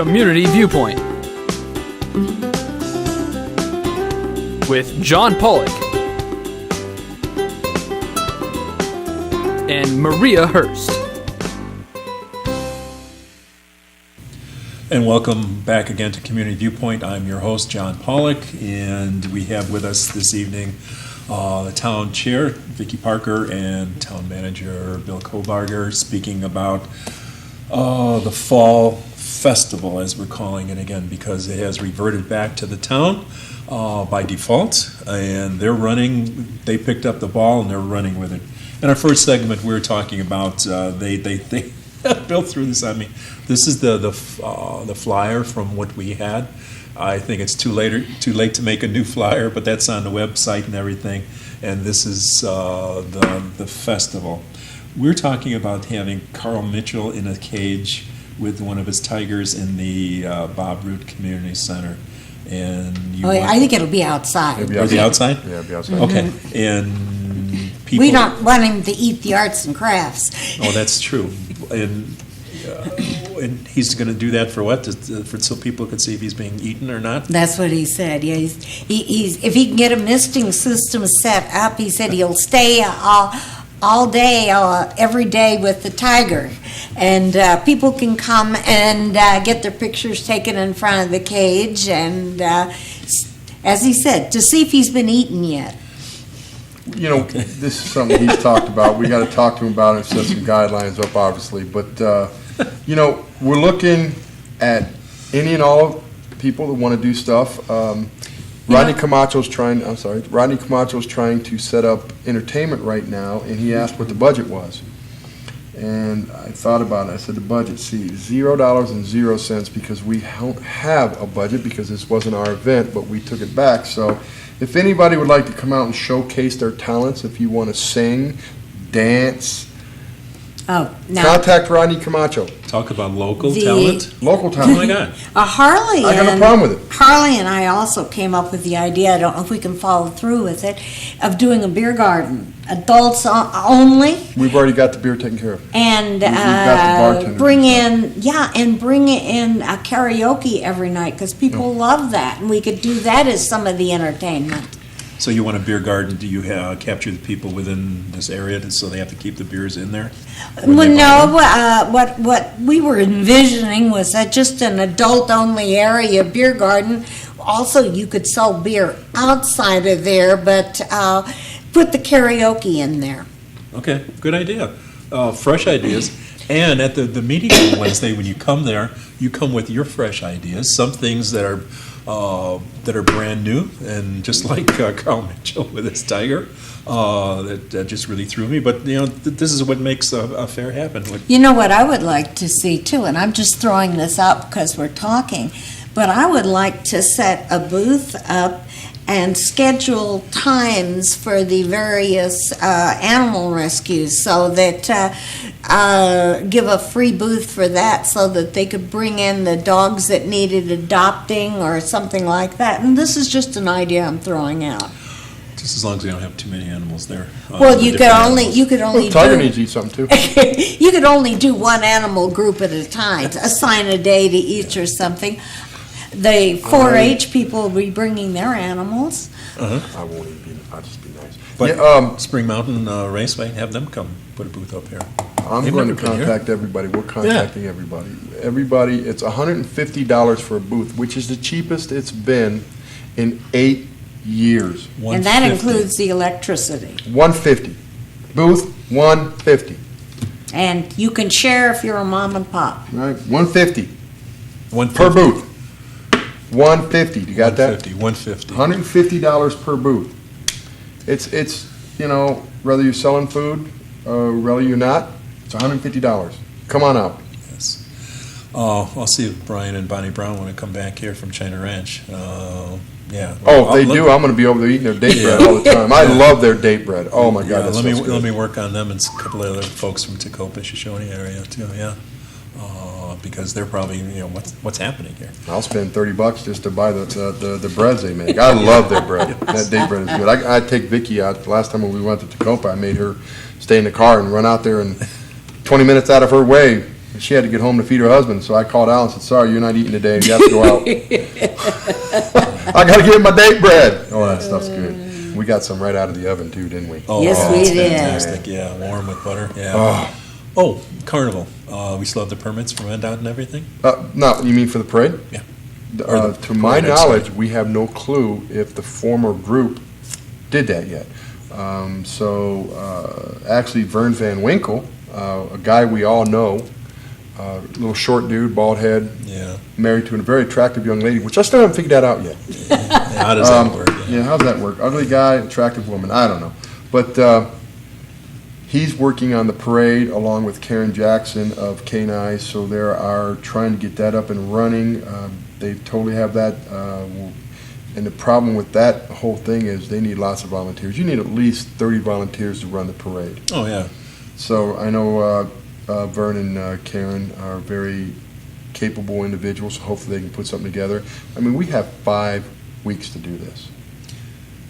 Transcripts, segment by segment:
Community Viewpoint with John Pollock and Maria Hurst. And welcome back again to Community Viewpoint. I'm your host, John Pollock, and we have with us this evening the town chair, Vicki Parker, and town manager, Bill Kobarger, speaking about the fall festival, as we're calling it again, because it has reverted back to the town by default, and they picked up the ball and they're running with it. In our first segment, we were talking about, they Bill threw this on me. This is the flyer from what we had. I think it's too late to make a new flyer, but that's on the website and everything. And this is the festival. We're talking about having Carl Mitchell in a cage with one of his tigers in the Bob Root Community Center. And I think it'll be outside. It'll be outside? Yeah, it'll be outside. Okay. And people, we don't want him to eat the arts and crafts. Oh, that's true. And he's going to do that for what? So people can see if he's being eaten or not? That's what he said. Yeah, he's if he can get a misting system set up, he said he'll stay all day, every day with the tiger. And people can come and get their pictures taken in front of the cage. And as he said, to see if he's been eaten yet. You know, this is something he's talked about. We got to talk to him about it, set some guidelines up, obviously. But, you know, we're looking at any and all people that want to do stuff. Rodney Camacho's trying to set up entertainment right now, and he asked what the budget was. And I thought about it. I said, the budget, $0 because we don't have a budget because this wasn't our event, but we took it back. So if anybody would like to come out and showcase their talents, if you want to sing, dance, contact Rodney Camacho. Talk about local talent. Local talent. Oh my God. Harley. I got no problem with it. Harley and I also came up with the idea, I don't know if we can follow through with it, of doing a beer garden. Adults only. We've already got the beer taken care of. And We've got the bartender bring in a karaoke every night because people love that. And we could do that as some of the entertainment. So you want a beer garden? Do you capture the people within this area so they have to keep the beers in there? Well, no. What we were envisioning was that just an adult-only area beer garden. Also, you could sell beer outside of there, but put the karaoke in there. Okay, good idea. Fresh ideas. And at the meeting on Wednesday, when you come there, you come with your fresh ideas. Some things that are brand new, and just like Carl Mitchell with his tiger, that just really threw me. But you know, this is what makes a fair happen. You know what I would like to see too, and I'm just throwing this up because we're talking, but I would like to set a booth up and schedule times for the various animal rescues so that give a free booth for that so that they could bring in the dogs that needed adopting or something like that. And this is just an idea I'm throwing out. Just as long as we don't have too many animals there. Well, you could only tiger needs to eat something too. You could only do one animal group at a time. Assign a day to each or something. The 4-H people will be bringing their animals. I won't even be. I'll just be nice. But Spring Mountain Raceway, have them come put a booth up here. I'm going to contact everybody. We're contacting everybody. Everybody, it's $150 for a booth, which is the cheapest it's been in 8 years. And that includes the electricity. $150. Booth, $150. And you can share if you're a mom and pop. Right, $150 $150 per booth. $150. You got that? $150. $150 per booth. It's you know, whether you're selling food or whether you're not, it's $150. Come on out. Yes. I'll see if Brian and Bonnie Brown want to come back here from China Ranch. Yeah. Oh, if they do, I'm going to be over there eating their date bread all the time. I love their date bread. Oh my God, that's so good. Let me work on them and a couple of other folks from Tacoma, Shoshone area too. Yeah. Because they're probably, you know, what's happening here. I'll spend $30 just to buy the breads they make. I love their bread. That date bread is good. I take Vicki out. The last time when we went to Tacoma, I made her stay in the car and run out there and 20 minutes out of her way And she had to get home to feed her husband, so I called Al and said, sorry, you're not eating today, you have to go out. I gotta get my date bread. Oh, that stuff's good. We got some right out of the oven too, didn't we? Yes, we it's did. Fantastic, yeah, warm with butter, yeah. Oh, Carnival, we still have the permits for MnDOT and everything? No, you mean for the parade? Yeah. Or the To my parade, I'm knowledge, sorry. we have no clue if the former group did that yet. Actually, Vern Van Winkle, a guy we all know, little short dude, bald head, Yeah. married to a very attractive young lady, which I still haven't figured that out yet. How does that work? Yeah, how's that work? Ugly guy, attractive woman, I don't know. But he's working on the parade along with Karen Jackson of K9, so they are trying to get that up and running. They totally have that. And the problem with that whole thing is they need lots of volunteers. You need at least 30 volunteers to run the parade. Oh, yeah. So I know Vern and Karen are very capable individuals, so hopefully they can put something together. I mean, we have 5 weeks to do this.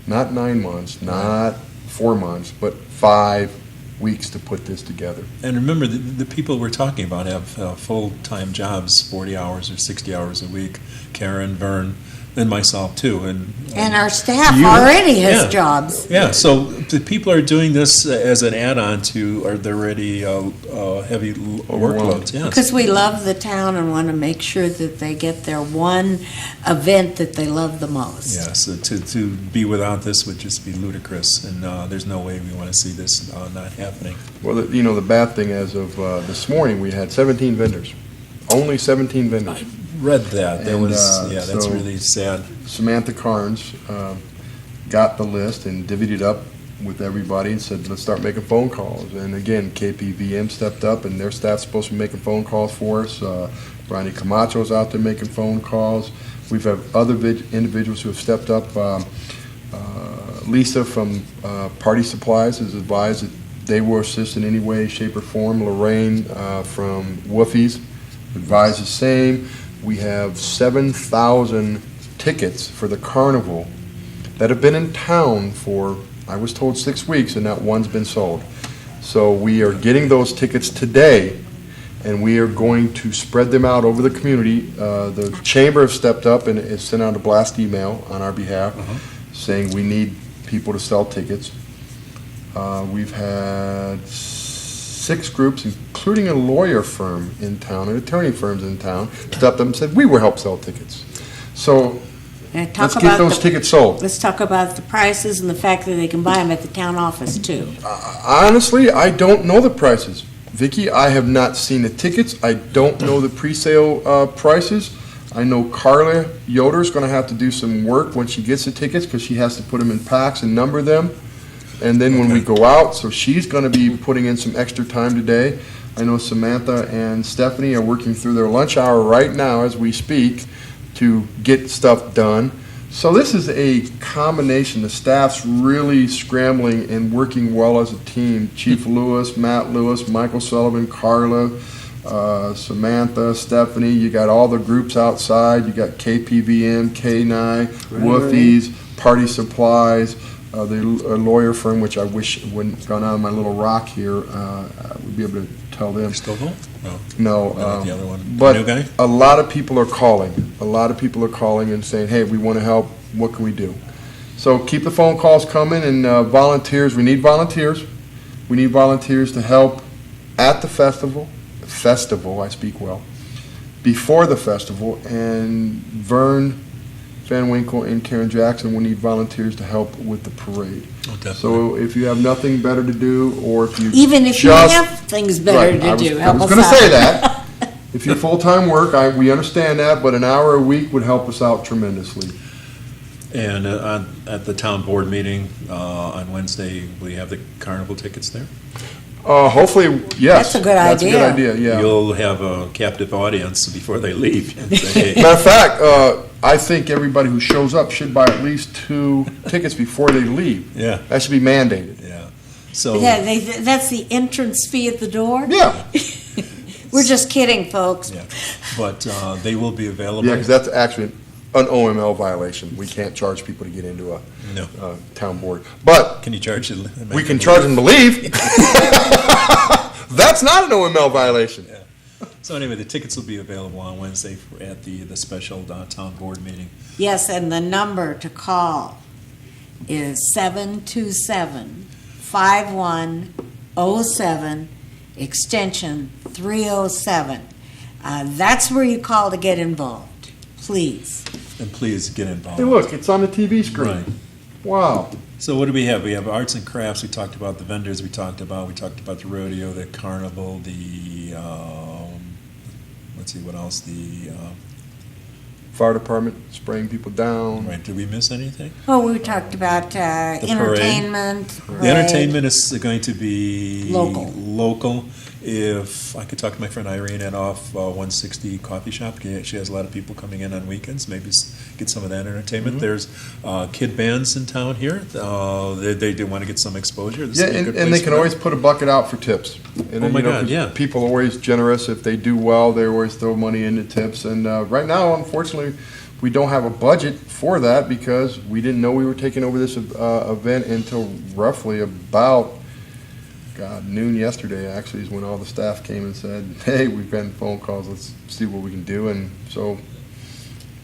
Not 9 months, not 4 months, but 5 weeks to put this together. And remember, the people we're talking about have full-time jobs, 40 hours or 60 hours a week. Karen, Vern, and myself too. And our staff You- already has yeah. jobs. Yeah, so the people are doing this as an add-on to their already heavy workloads, yes. Because we love the town and want to make sure that they get their one event that they love the most. Yeah, so to be without this would just be ludicrous, and there's no way we want to see this not happening. Well, the bad thing as of this morning, we had 17 vendors. Only 17 vendors. Read that. That And, was, that's so- really sad. Samantha Carnes got the list and divvied it up with everybody and said, let's start making phone calls. And again, KPVM stepped up, and their staff's supposed to be making phone calls for us. Ronnie Camacho's out there making phone calls. We've had other individuals who have stepped up. Lisa from Party Supplies has advised that they will assist in any way, shape, or form. Lorraine from Woofie's advised the same. We have 7,000 tickets for the carnival that have been in town for, I was told, 6 weeks, and not one's been sold. So we are getting those tickets today, and we are going to spread them out over the community. The chamber has stepped up and has sent out a blast email on our behalf saying we need people to sell tickets. We've had 6 groups, including a lawyer firm in town, and attorney firms in town, stepped up and said, we will help sell tickets. So And let's get those tickets sold. Let's talk about the prices and the fact that they can buy them at the town office too. Honestly, I don't know the prices. Vicki, I have not seen the tickets. I don't know the pre-sale prices. I know Carla Yoder's going to have to do some work when she gets the tickets because she has to put them in packs and number them. And then when we go out, so she's going to be putting in some extra time today. I know Samantha and Stephanie are working through their lunch hour right now as we speak to get stuff done. So this is a combination. The staff's really scrambling and working well as a team. Chief Lewis, Matt Lewis, Michael Sullivan, Carla, Samantha, Stephanie. You got all the groups outside. You got KPVM, K9, Woofie's, Party Supplies, the lawyer firm, which I wish wouldn't gone out of my little rock here. I would be able to tell them. Still go? No, Not the other one. but The new guy? a lot of people are calling. A lot of people are calling and saying, hey, we want to help. What can we do? So keep the phone calls coming, and volunteers. We need volunteers. We need volunteers to help at the festival. I speak well. Before the festival, and Vern Van Winkle and Karen Jackson will need volunteers to help with the parade. Oh, definitely. So if you have nothing better to do, or if you Even if you just- have things better Right, to do, I help was us going to out. say that. If you're full-time work, we understand that, but an hour a week would help us out tremendously. And at the town board meeting on Wednesday, will you have the carnival tickets there? Hopefully, yes. That's a good That's a good idea. idea, yeah. You'll have a captive audience before they leave. And say, hey, Matter of fact, I think everybody who shows up should buy at least 2 tickets before they leave. yeah, That should be mandated. yeah. So, Yeah, that's the entrance fee at the door? Yeah, We're just kidding, folks. yeah. But they will be available. yeah, because that's actually an OML violation. We can't charge people to get into a No. town board. But Can you charge it? we can charge them to leave. That's not an OML violation. So anyway, the tickets will be available on Wednesday at the special town board meeting. Yes, and the number to call is 727-5107, extension 307. That's where you call to get involved, please. And please get involved. Hey, look, it's on the TV screen. Right. Wow. So what do we have? We have arts and crafts. We talked about the vendors. We talked about the rodeo, the carnival, the let's see what else. The Fire department spraying people down. right. Did we miss anything? Well, we talked about parade. entertainment. The entertainment is going to be Local. If I could talk to my friend Irene at off 160 Coffee Shop, she has a lot of people coming in on weekends. Maybe get some of that entertainment. There's kid bands in town here. They do want to get some exposure. This Yeah, would be a and, good and place they for can always them. put a bucket out for tips. And, Oh my God, 'cause yeah. People are always generous. If they do well, they always throw money into tips. And right now, unfortunately, we don't have a budget for that because we didn't know we were taking over this event until roughly about noon yesterday, actually, is when all the staff came and said, hey, we've gotten phone calls, let's see what we can do. And so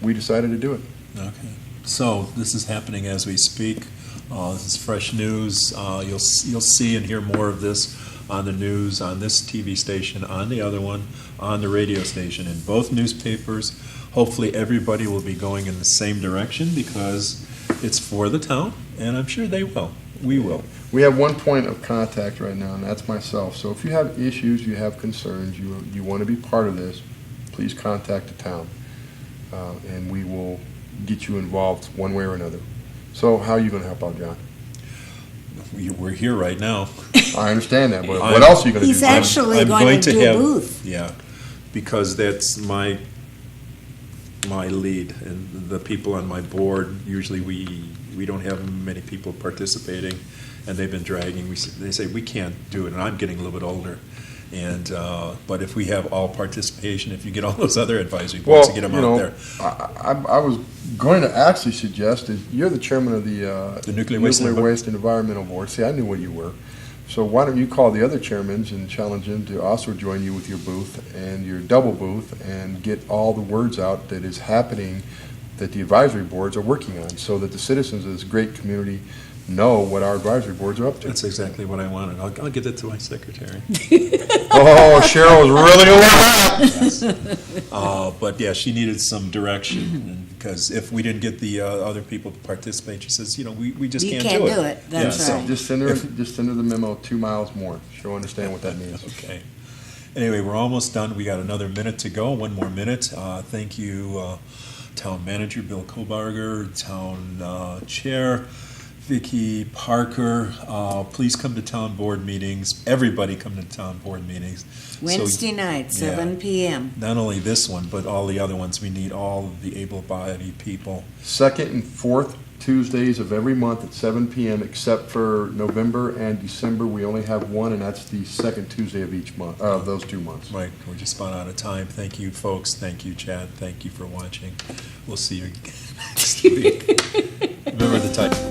we decided to do it. Okay. So this is happening as we speak. This is fresh news. You'll see and hear more of this on the news, on this TV station, on the other one, on the radio station, in both newspapers. Hopefully everybody will be going in the same direction because it's for the town, and I'm sure they will. We will. We have one point of contact right now, and that's myself. So if you have issues, you have concerns, you want to be part of this, please contact the town, and we will get you involved one way or another. So how are you going to help out, John? We're here right now. I understand that, but what else are you going to do? He's actually I'm going to do a have- booth. Yeah, because that's my lead, and the people on my board, usually we don't have many people participating, and they've been dragging. They say we can't do it, and I'm getting a little bit older. And but if we have all participation, if you get all those other advisory boards to get them out there. I was going to actually suggest is you're the chairman of the Nuclear Waste and Waste and Environmental Board. See, I knew what you were. So why don't you call the other chairmen and challenge them to also join you with your booth and your double booth and get all the words out that is happening that the advisory boards are working on so that the citizens of this great community know what our advisory boards are up to. That's exactly what I wanted. I'll get it to my secretary. Oh, Cheryl was really over that. But yeah, she needed some direction, because if we didn't get the other people to participate, she says, we just You can't can't do it. do it. That's Yeah, so- right. Just send her the memo 2 miles more. She'll understand what that means. Okay. Anyway, we're almost done. We got another minute to go, one more minute. Thank you, Town Manager Bill Kobarger, Town Chair Vicky Parker. Please come to town board meetings. Everybody come to town board meetings. Wednesday night, 7 p.m. Not only this one, but all the other ones. We need all of the able-bodied people. Second and fourth Tuesdays of every month at 7 p.m. except for November and December. We only have one, and that's the second Tuesday of each month, of those 2 months. Right, we're just about out of time. Thank you, folks. Thank you, Chad. Thank you for watching. We'll see you next week. Remember the title.